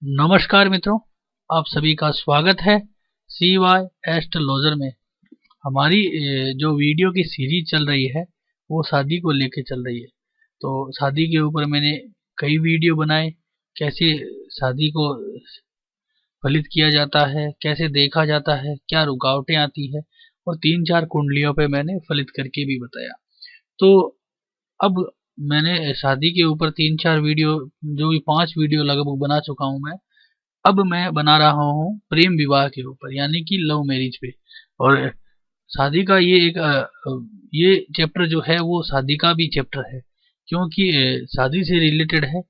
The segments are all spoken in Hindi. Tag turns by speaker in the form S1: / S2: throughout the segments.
S1: नमस्कार मित्रों, आप सभी का स्वागत है CY एस्ट्रोलॉजर में। हमारी जो वीडियो की सीरीज चल रही है वो शादी को लेके चल रही है। तो शादी के ऊपर मैंने कई वीडियो बनाए, कैसे शादी को फलित किया जाता है, कैसे देखा जाता है, क्या रुकावटें आती है, और 3-4 कुंडलियों पे मैंने फलित करके भी बताया। तो अब मैंने शादी के ऊपर 3-4 वीडियो, जो भी 5 वीडियो लगभग बना चुका हूँ मैं। अब मैं बना रहा हूँ प्रेम विवाह के ऊपर, यानी कि लव मैरिज पे। और शादी का ये चैप्टर जो है वो शादी का भी चैप्टर है, क्योंकि शादी से रिलेटेड है।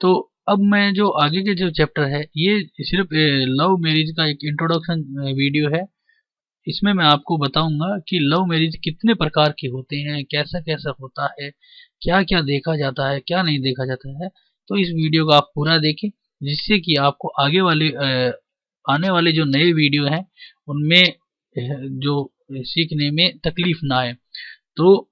S1: तो अब मैं जो आगे के जो चैप्टर है ये सिर्फ लव मैरिज का एक इंट्रोडक्शन वीडियो है। इसमें मैं आपको बताऊंगा कि लव मैरिज कितने प्रकार के होते हैं, कैसा कैसा होता है, क्या क्या देखा जाता है, क्या नहीं देखा जाता है। तो इस वीडियो को आप पूरा देखें, जिससे कि आपको आगे वाले आने वाले जो नए वीडियो हैं उनमें जो सीखने में तकलीफ ना आए। तो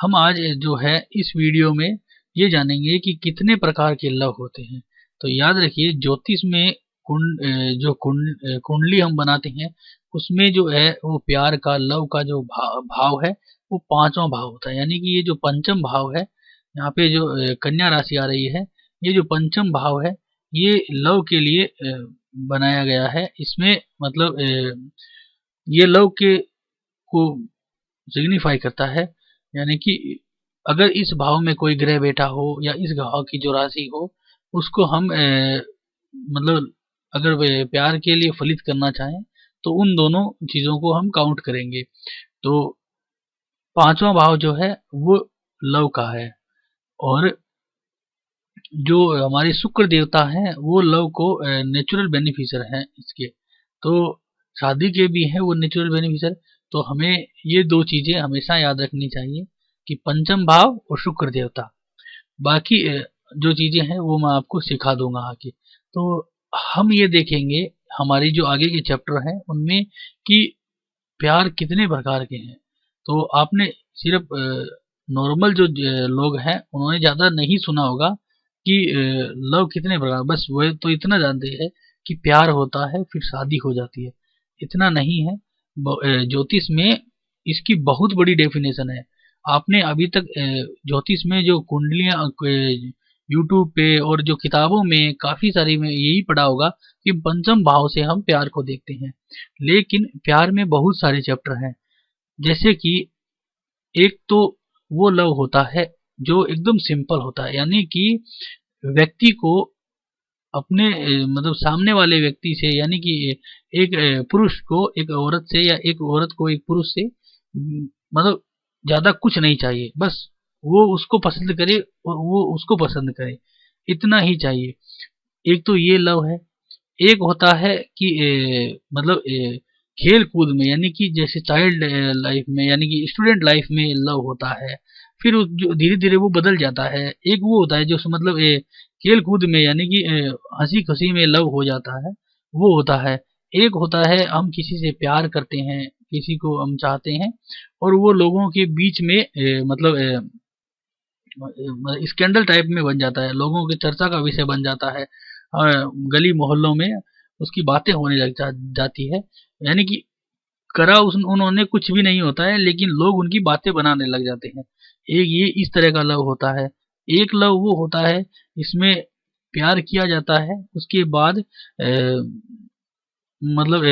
S1: हम आज जो है इस वीडियो में ये जानेंगे कि कितने प्रकार के लव होते हैं। तो याद रखिए, ज्योतिष में कुंडली हम बनाते हैं, उसमें जो है वो प्यार का, लव का जो भाव है वो 5वां भाव होता है। यानी कि ये जो पंचम भाव है, यहाँ पे जो कन्या राशि आ रही है, ये जो पंचम भाव है ये लव के लिए बनाया गया है। इसमें मतलब ये लव के को सिग्निफाई करता है। यानी कि अगर इस भाव में कोई ग्रह बैठा हो या इस भाव की जो राशि हो, उसको हम मतलब अगर वे प्यार के लिए फलित करना चाहें तो उन दोनों चीजों को हम काउंट करेंगे। तो 5वां भाव जो है वो लव का है, और जो हमारे शुक्र देवता हैं वो लव को नेचुरल बेनिफिशियर हैं इसके। तो शादी के भी हैं वो नेचुरल बेनिफिशियर। तो हमें ये दो चीजें हमेशा याद रखनी चाहिए कि पंचम भाव और शुक्र देवता। बाकी जो चीजें हैं वो मैं आपको सिखा दूंगा आगे। तो हम ये देखेंगे हमारी जो आगे के चैप्टर हैं उनमें कि प्यार कितने प्रकार के हैं। तो आपने सिर्फ नॉर्मल जो लोग हैं उन्होंने ज़्यादा नहीं सुना होगा कि लव कितने प्रकार, बस वो तो इतना जानते हैं कि प्यार होता है फिर शादी हो जाती है, इतना नहीं है। ज्योतिष में इसकी बहुत बड़ी डेफिनेशन है। आपने अभी तक ज्योतिष में जो कुंडलियां यूट्यूब पे और जो किताबों में काफी सारी में यही पढ़ा होगा कि पंचम भाव से हम प्यार को देखते हैं। लेकिन प्यार में बहुत सारे चैप्टर हैं। जैसे कि एक तो वो लव होता है जो एकदम सिंपल होता है, यानी कि व्यक्ति को अपने मतलब सामने वाले व्यक्ति से, यानी कि एक पुरुष को एक औरत से या एक औरत को एक पुरुष से मतलब ज्यादा कुछ नहीं चाहिए, बस वो उसको पसंद करे और वो उसको पसंद करे, इतना ही चाहिए। एक तो ये लव है। एक होता है कि मतलब खेल कूद में, यानी कि जैसे चाइल्ड लाइफ में, यानी कि स्टूडेंट लाइफ में लव होता है, फिर जो धीरे धीरे वो बदल जाता है। एक वो होता है जो मतलब खेल कूद में, यानी कि हंसी खुशी में लव हो जाता है, वो होता है। एक होता है हम किसी से प्यार करते हैं, किसी को हम चाहते हैं, और वो लोगों के बीच में मतलब स्कैंडल टाइप में बन जाता है, लोगों की चर्चा का विषय बन जाता है, गली मोहल्लों में उसकी बातें होने लग जाती है। यानी कि करा उन्होंने कुछ भी नहीं होता है, लेकिन लोग उनकी बातें बनाने लग जाते हैं। एक ये इस तरह का लव होता है। एक लव वो होता है इसमें प्यार किया जाता है, उसके बाद मतलब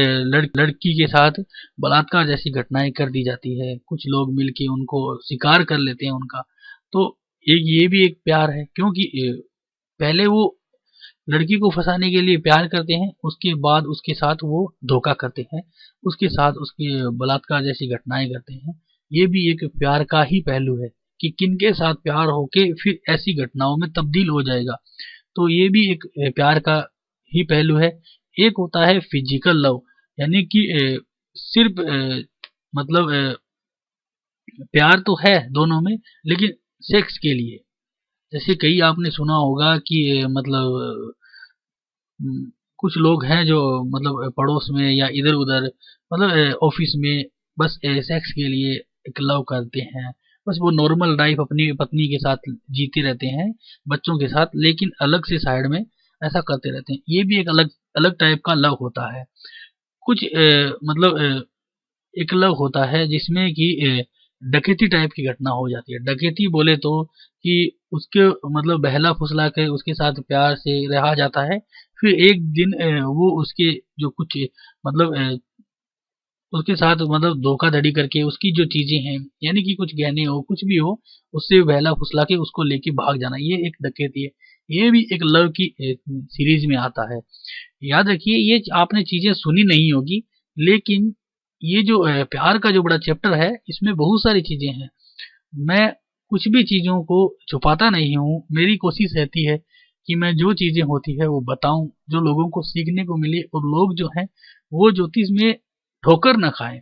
S1: लड़की के साथ बलात्कार जैसी घटनाएं कर दी जाती है, कुछ लोग मिलके उनको शिकार कर लेते हैं उनका। तो एक ये भी एक प्यार है, क्योंकि पहले वो लड़की को फंसाने के लिए प्यार करते हैं, उसके बाद उसके साथ वो धोखा करते हैं, उसके साथ उसके बलात्कार जैसी घटनाएं करते हैं। ये भी एक प्यार का ही पहलू है कि किनके साथ प्यार होके फिर ऐसी घटनाओं में तब्दील हो जाएगा। तो ये भी एक प्यार का ही पहलू है। एक होता है फिजिकल लव, यानी कि सिर्फ मतलब प्यार तो है दोनों में, लेकिन सेक्स के लिए। जैसे कई आपने सुना होगा कि मतलब कुछ लोग हैं जो मतलब पड़ोस में या इधर उधर मतलब ऑफिस में बस सेक्स के लिए एक लव करते हैं। बस वो नॉर्मल लाइफ अपनी पत्नी के साथ जीते रहते हैं, बच्चों के साथ, लेकिन अलग से साइड में ऐसा करते रहते हैं। ये भी एक अलग अलग टाइप का लव होता है। कुछ एक लव होता है जिसमें कि डकैती टाइप की घटना हो जाती है। डकैती बोले तो कि उसके मतलब बहला फुसला के उसके साथ प्यार से रहा जाता है। फिर एक दिन वो उसके जो कुछ मतलब उसके साथ मतलब धोखाधड़ी करके उसकी जो चीजें हैं, यानी कि कुछ गहने हो कुछ भी हो, उससे बहला फुसला के उसको लेके भाग जाना, ये एक डकैती है। ये भी एक लव की सीरीज में आता है। याद रखिए ये आपने चीजें सुनी नहीं होगी, लेकिन ये जो प्यार का जो बड़ा चैप्टर है इसमें बहुत सारी चीजें हैं। मैं कुछ भी चीजों को छुपाता नहीं हूँ। मेरी कोशिश रहती है कि मैं जो चीजें होती है वो बताऊं, जो लोगों को सीखने को मिले, और लोग जो हैं वो ज्योतिष में ठोकर न खाएं।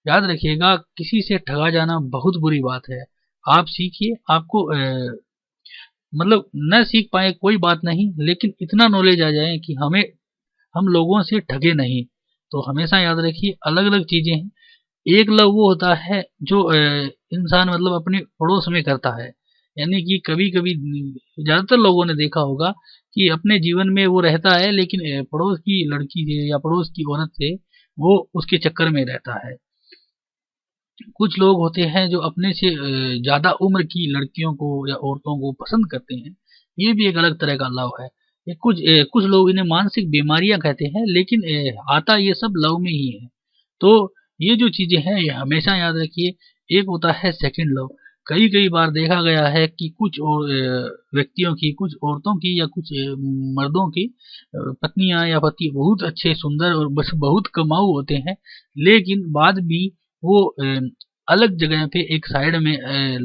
S1: याद रखिएगा किसी से ठगा जाना बहुत बुरी बात है। आप सीखिए, आपको मतलब न सीख पाए कोई बात नहीं, लेकिन इतना नॉलेज आ जाए कि हम लोगों से ठगे नहीं। तो हमेशा याद रखिए अलग अलग चीजें हैं। एक लव वो होता है जो इंसान मतलब अपने पड़ोस में करता है, यानी कि कभी कभी ज्यादातर लोगों ने देखा होगा कि अपने जीवन में वो रहता है, लेकिन पड़ोस की लड़की से या पड़ोस की औरत से वो उसके चक्कर में रहता है। कुछ लोग होते हैं जो अपने से ज्यादा उम्र की लड़कियों को या औरतों को पसंद करते हैं। ये भी एक अलग तरह का लव है। ये कुछ लोग इन्हें मानसिक बीमारियां कहते हैं, लेकिन आता ये सब लव में ही है। तो ये जो चीजें हैं ये हमेशा याद रखिए। एक होता है सेकंड लव। कई कई बार देखा गया है कि कुछ और व्यक्तियों की, कुछ औरतों की या कुछ मर्दों की पत्नियां या पति बहुत अच्छे सुंदर और बस बहुत कमाऊ होते हैं, लेकिन बाद भी वो अलग जगह पे एक साइड में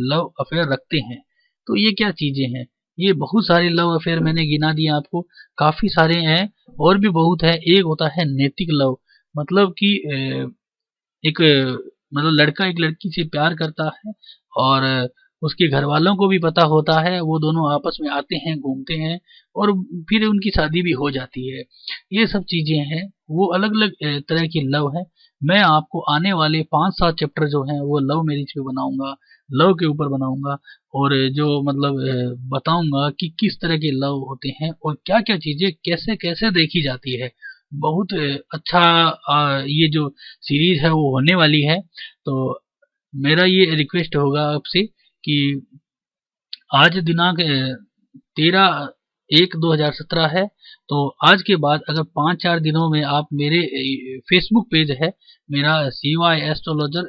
S1: लव अफेयर रखते हैं। तो ये क्या चीजें हैं? ये बहुत सारे लव अफेयर मैंने गिना दिए आपको, काफी सारे हैं और भी बहुत है। एक होता है नैतिक लव, मतलब कि एक मतलब लड़का एक लड़की से प्यार करता है और उसके घर वालों को भी पता होता है, वो दोनों आपस में आते हैं, घूमते हैं और फिर उनकी शादी भी हो जाती है। ये सब चीजें हैं, वो अलग अलग तरह की लव है। मैं आपको आने वाले 5-7 चैप्टर जो हैं वो लव मैरिज पे बनाऊंगा, लव के ऊपर बनाऊंगा, और जो मतलब बताऊंगा कि किस तरह के लव होते हैं और क्या क्या चीजें कैसे कैसे देखी जाती है। बहुत अच्छा ये जो सीरीज है वो होने वाली है। तो मेरा ये रिक्वेस्ट होगा आपसे कि आज दिनांक 13/1/2017 है। तो आज के बाद अगर 5-4 दिनों में आप मेरे फेसबुक पेज है मेरा CY एस्ट्रोलॉजर,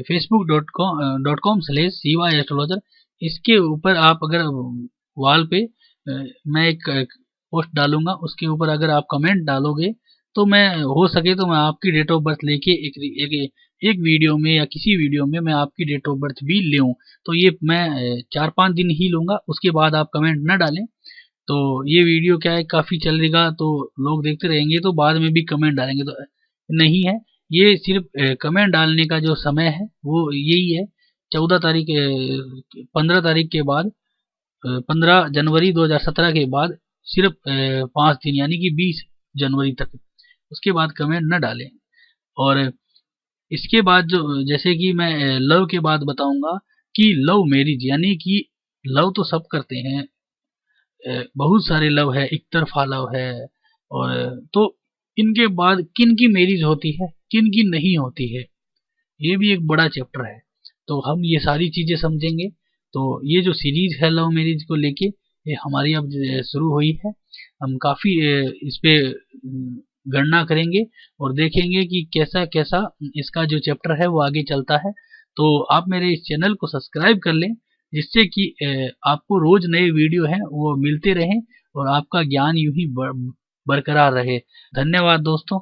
S1: facebook.com/CY एस्ट्रोलॉजर, इसके ऊपर आप अगर वॉल पे मैं एक पोस्ट डालूंगा, उसके ऊपर अगर आप कमेंट डालोगे तो मैं हो सके तो मैं आपकी डेट ऑफ बर्थ लेके एक वीडियो में या किसी वीडियो में मैं आपकी डेट ऑफ बर्थ भी लूँ। तो ये मैं 4-5 दिन ही लूंगा, उसके बाद आप कमेंट न डालें। तो ये वीडियो क्या है काफी चलेगा तो लोग देखते रहेंगे, तो बाद में भी कमेंट डालेंगे तो नहीं है। ये सिर्फ कमेंट डालने का जो समय है वो यही है, 14 तारीख 15 तारीख के बाद, 15 जनवरी 2017 के बाद सिर्फ 5 दिन यानी कि 20 जनवरी तक, उसके बाद कमेंट न डालें। और इसके बाद जो जैसे कि मैं लव के बाद बताऊंगा कि लव मैरिज, यानी कि लव तो सब करते हैं, बहुत सारे लव है, एक तरफा लव है, और तो इनके बाद किन की मैरिज होती है किन की नहीं होती है, ये भी एक बड़ा चैप्टर है। तो हम ये सारी चीजें समझेंगे। तो ये जो सीरीज है लव मैरिज को लेके, ये हमारी अब शुरू हुई है। हम काफी इस पे गणना करेंगे और देखेंगे कि कैसा कैसा इसका जो चैप्टर है वो आगे चलता है। तो आप मेरे इस चैनल को सब्सक्राइब कर लें, जिससे कि आपको रोज नए वीडियो हैं वो मिलते रहें और आपका ज्ञान यूं ही बरकरार रहे। धन्यवाद दोस्तों।